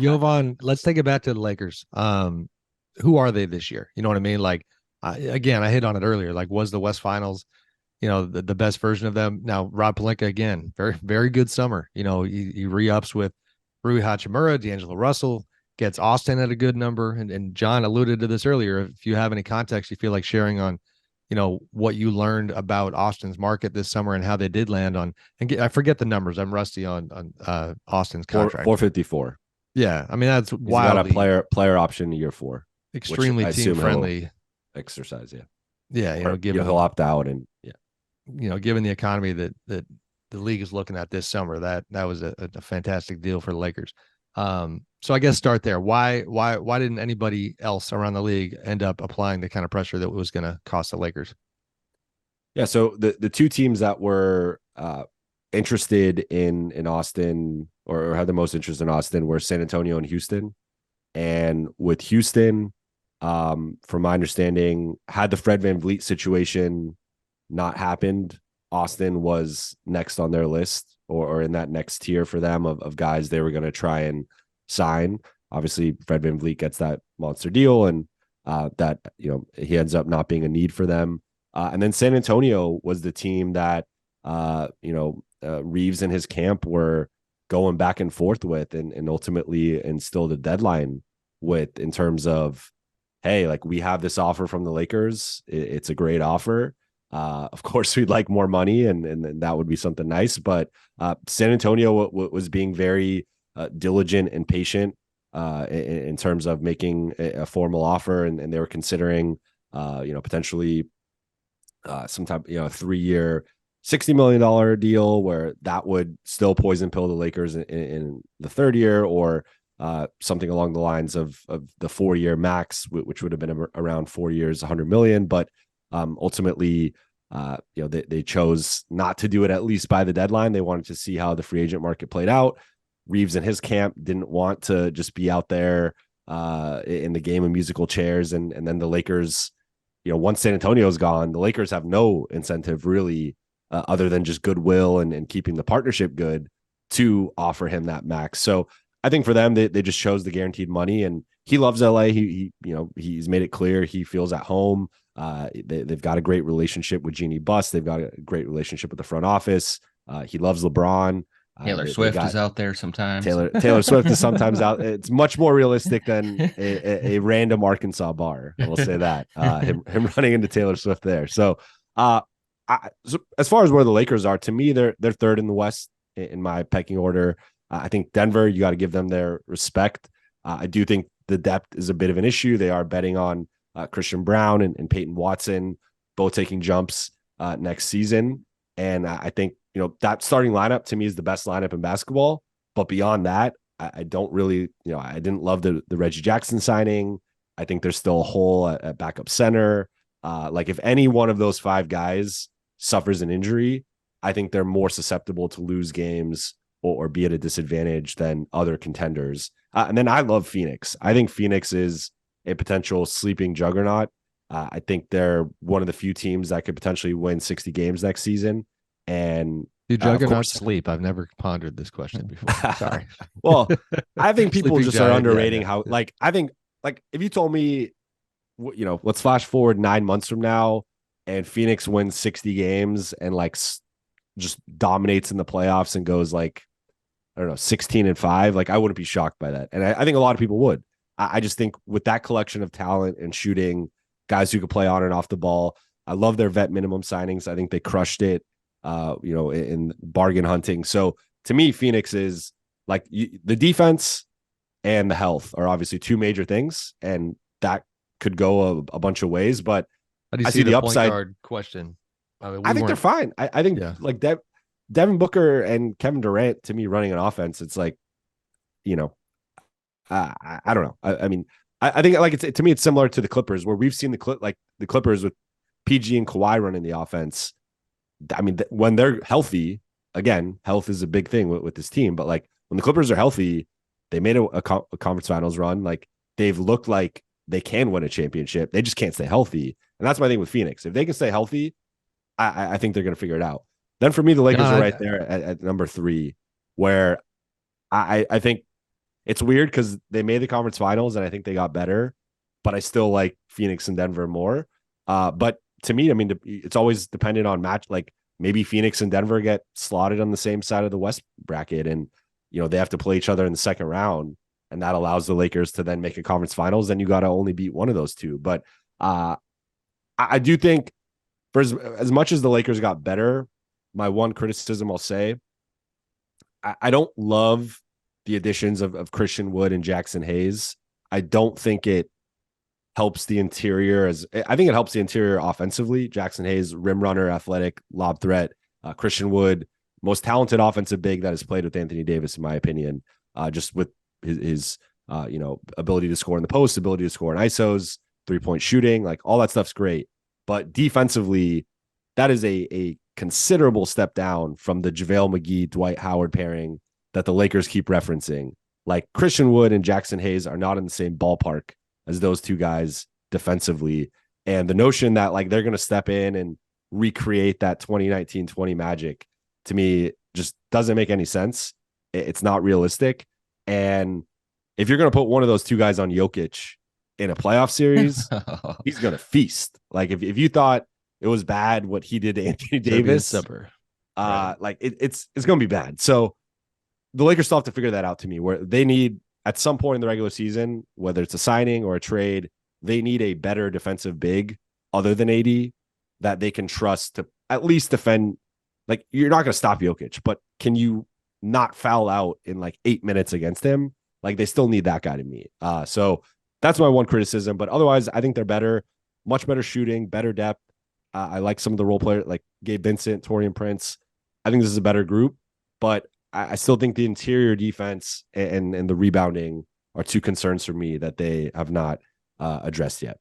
Jovan, let's take it back to the Lakers. Who are they this year? You know what I mean? Like, again, I hit on it earlier. Like, was the West Finals, the best version of them? Now, Rob Pelinka, again, very, very good summer. He re-ups with Rui Hachimura, D'Angelo Russell, gets Austin at a good number. And John alluded to this earlier. If you have any context you feel like sharing on, what you learned about Austin's market this summer and how they did land on, I forget the numbers. I'm rusty on Austin's contract. 454. Yeah, I mean that's He's got a wildly player option year 4, which extremely I team assume he'll friendly. exercise. Yeah, Yeah, or given he'll opt out, and yeah, given the economy that the league is looking at this summer, that was a fantastic deal for the Lakers. So I guess start there. Why didn't anybody else around the league end up applying the kind of pressure that was going to cost the Lakers? Yeah, so the two teams that were interested in Austin, or had the most interest in Austin, were San Antonio and Houston. And with Houston, from my understanding, had the Fred VanVleet situation not happened, Austin was next on their list, or in that next tier for them of guys they were going to try and sign. Obviously, Fred VanVleet gets that monster deal, and that he ends up not being a need for them. And then San Antonio was the team that Reeves and his camp were going back and forth with, and ultimately instilled a deadline with, in terms of, hey, like, we have this offer from the Lakers. It's a great offer. Of course, we'd like more money, and that would be something nice. But San Antonio was being very diligent and patient in terms of making a formal offer, and they were considering, potentially some type, 3-year, $60 million deal, where that would still poison pill the Lakers in the third year, or something along the lines of the 4-year max, which would have been around 4 years, 100 million. But ultimately, they chose not to do it, at least by the deadline. They wanted to see how the free agent market played out. Reeves and his camp didn't want to just be out there in the game of musical chairs, and then the Lakers, once San Antonio's gone, the Lakers have no incentive really, other than just goodwill and keeping the partnership good, to offer him that max. So I think for them, they just chose the guaranteed money, and he loves LA. He's made it clear he feels at home. They've got a great relationship with Jeanie Buss. They've got a great relationship with the front office. He loves LeBron. Taylor Swift is out there sometimes. Taylor Swift is sometimes out. It's much more realistic than a random Arkansas bar. I will say that. Him running into Taylor Swift there. So, so as far as where the Lakers are, to me, they're third in the West in my pecking order. I think Denver, you got to give them their respect. I do think the depth is a bit of an issue. They are betting on Christian Brown and Peyton Watson both taking jumps next season. And I think, that starting lineup to me is the best lineup in basketball. But beyond that, I don't really, I didn't love the Reggie Jackson signing. I think there's still a hole at backup center. Like, if any one of those 5 guys suffers an injury, I think they're more susceptible to lose games or be at a disadvantage than other contenders. And then I love Phoenix. I think Phoenix is a potential sleeping juggernaut. I think they're one of the few teams that could potentially win 60 games next season. And do juggernauts sleep? I've never pondered this question before. Sorry. Well, I think people just are underrating yeah. how, like, I think, like, if you told me, let's flash forward 9 months from now and Phoenix wins 60 games and like just dominates in the playoffs and goes like, I don't know, 16-5, like, I wouldn't be shocked by that. And I think a lot of people would. I just think with that collection of talent and shooting, guys who could play on and off the ball, I love their vet minimum signings. I think they crushed it, in bargain hunting. So to me, Phoenix is like, the defense and the health are obviously 2 major things, and that could go a bunch of ways. But how do you I see the upside. Point guard question. I think they're fine. I think like Devin Booker and Kevin Durant, to me, running an offense, it's like, I don't know. I mean, I think, like, to me, it's similar to the Clippers, where we've seen the Clippers with PG and Kawhi running the offense. I mean, when they're healthy, again, health is a big thing with this team. But like, when the Clippers are healthy, they made a conference finals run. Like, they've looked like they can win a championship. They just can't stay healthy. And that's my thing with Phoenix. If they can stay healthy, I think they're going to figure it out. Then for me, the Lakers are right there at number 3, where I think it's weird because they made the conference finals and I think they got better, but I still like Phoenix and Denver more. But to me, I mean, it's always dependent on match. Like maybe Phoenix and Denver get slotted on the same side of the West bracket, and they have to play each other in the second round, and that allows the Lakers to then make a conference finals. Then you got to only beat one of those two. But I do think for as much as the Lakers got better, my one criticism I'll say, I don't love the additions of Christian Wood and Jackson Hayes. I don't think it helps the interior I think it helps the interior offensively. Jackson Hayes, rim runner, athletic, lob threat. Christian Wood, most talented offensive big that has played with Anthony Davis, in my opinion, just with his ability to score in the post, ability to score in ISOs, 3-point shooting, like all that stuff's great. But defensively, that is a considerable step down from the JaVale McGee, Dwight Howard pairing that the Lakers keep referencing. Like Christian Wood and Jackson Hayes are not in the same ballpark as those two guys defensively. And the notion that like they're going to step in and recreate that 2019-20 magic, to me, just doesn't make any sense. It's not realistic. And if you're going to put one of those two guys on Jokic in a playoff series, he's going to feast. Like if you thought it was bad what he did to Anthony Davis, like it's going to be bad. So the Lakers still have to figure that out, to me, where they need at some point in the regular season, whether it's a signing or a trade, they need a better defensive big other than AD that they can trust to at least defend. Like, you're not going to stop Jokic, but can you not foul out in like 8 minutes against him? Like, they still need that guy to me. So that's my one criticism. But otherwise, I think they're better, much better shooting, better depth. I like some of the role players like Gabe Vincent, Taurean Prince. I think this is a better group, but I still think the interior defense and the rebounding are two concerns for me that they have not addressed yet.